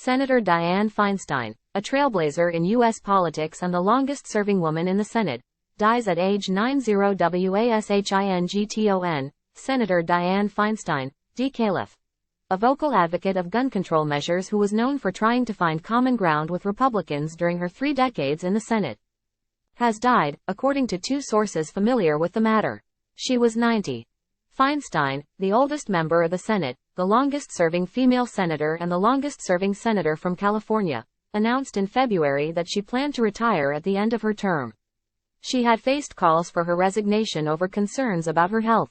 Senator Dianne Feinstein, a trailblazer in U.S. politics and the longest-serving woman in the Senate, dies at age 90. WASHINGTON. Senator Dianne Feinstein, D-Calif, a vocal advocate of gun control measures who was known for trying to find common ground with Republicans during her 3 decades in the Senate, has died, according to 2 sources familiar with the matter. She was 90. Feinstein, the oldest member of the Senate, the longest-serving female senator and the longest-serving senator from California, announced in February that she planned to retire at the end of her term. She had faced calls for her resignation over concerns about her health.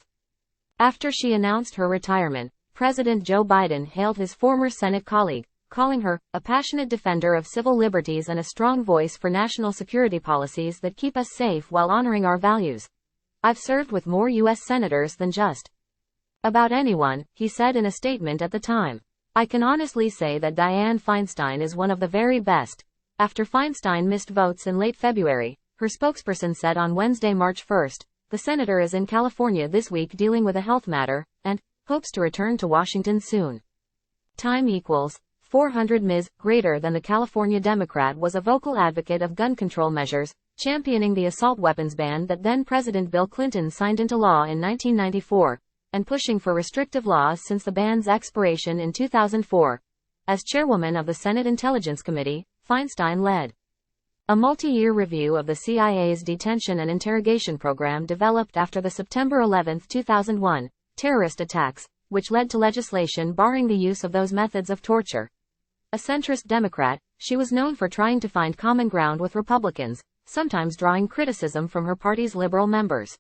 After she announced her retirement, President Joe Biden hailed his former Senate colleague, calling her a passionate defender of civil liberties and a strong voice for national security policies that keep us safe while honoring our values. "I've served with more U.S. senators than just about anyone," he said in a statement at the time. "I can honestly say that Dianne Feinstein is one of the very best." After Feinstein missed votes in late February, her spokesperson said on Wednesday, March 1, the senator is in California this week dealing with a health matter, and hopes to return to Washington soon. Time equals 400 Ms. Greater than the California Democrat was a vocal advocate of gun control measures, championing the assault weapons ban that then-President Bill Clinton signed into law in 1994, and pushing for restrictive laws since the ban's expiration in 2004. As chairwoman of the Senate Intelligence Committee, Feinstein led a multi-year review of the CIA's detention and interrogation program developed after the September 11, 2001, terrorist attacks, which led to legislation barring the use of those methods of torture. A centrist Democrat, she was known for trying to find common ground with Republicans, sometimes drawing criticism from her party's liberal members.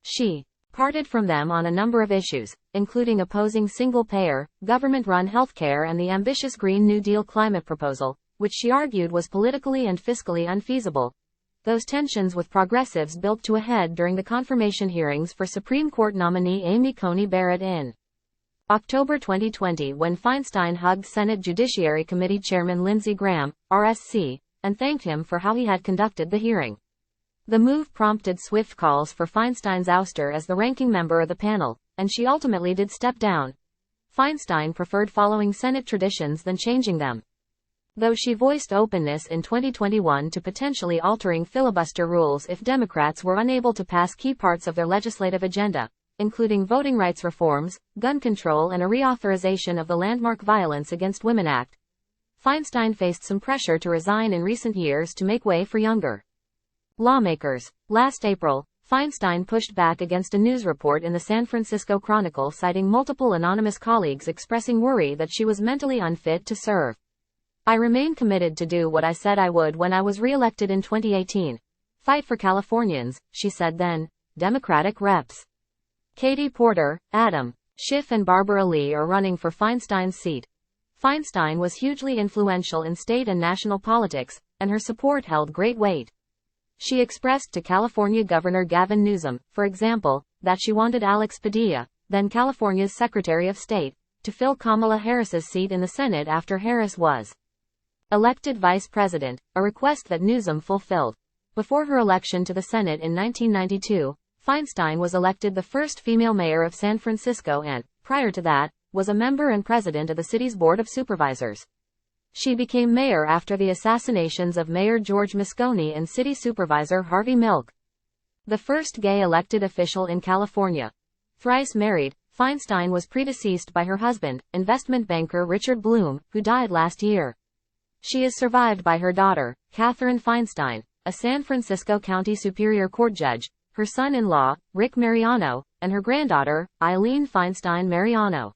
She parted from them on a number of issues, including opposing single-payer, government-run healthcare and the ambitious Green New Deal climate proposal, which she argued was politically and fiscally unfeasible. Those tensions with progressives built to a head during the confirmation hearings for Supreme Court nominee Amy Coney Barrett in October 2020, when Feinstein hugged Senate Judiciary Committee Chairman Lindsey Graham, RSC, and thanked him for how he had conducted the hearing. The move prompted swift calls for Feinstein's ouster as the ranking member of the panel, and she ultimately did step down. Feinstein preferred following Senate traditions than changing them, though she voiced openness in 2021 to potentially altering filibuster rules if Democrats were unable to pass key parts of their legislative agenda, including voting rights reforms, gun control and a reauthorization of the landmark Violence Against Women Act. Feinstein faced some pressure to resign in recent years to make way for younger lawmakers. Last April, Feinstein pushed back against a news report in the San Francisco Chronicle citing multiple anonymous colleagues expressing worry that she was mentally unfit to serve. "I remain committed to do what I said I would when I was re-elected in 2018. Fight for Californians," she said then. Democratic reps Katie Porter, Adam Schiff and Barbara Lee are running for Feinstein's seat. Feinstein was hugely influential in state and national politics, and her support held great weight. She expressed to California Governor Gavin Newsom, for example, that she wanted Alex Padilla, then California's Secretary of State, to fill Kamala Harris's seat in the Senate after Harris was elected vice president, a request that Newsom fulfilled. Before her election to the Senate in 1992, Feinstein was elected the first female mayor of San Francisco and, prior to that, was a member and president of the city's Board of Supervisors. She became mayor after the assassinations of Mayor George Moscone and City Supervisor Harvey Milk, the first gay elected official in California. Thrice married, Feinstein was predeceased by her husband, investment banker Richard Bloom, who died last year. She is survived by her daughter, Catherine Feinstein, a San Francisco County Superior Court judge, her son-in-law, Rick Mariano, and her granddaughter, Eileen Feinstein Mariano.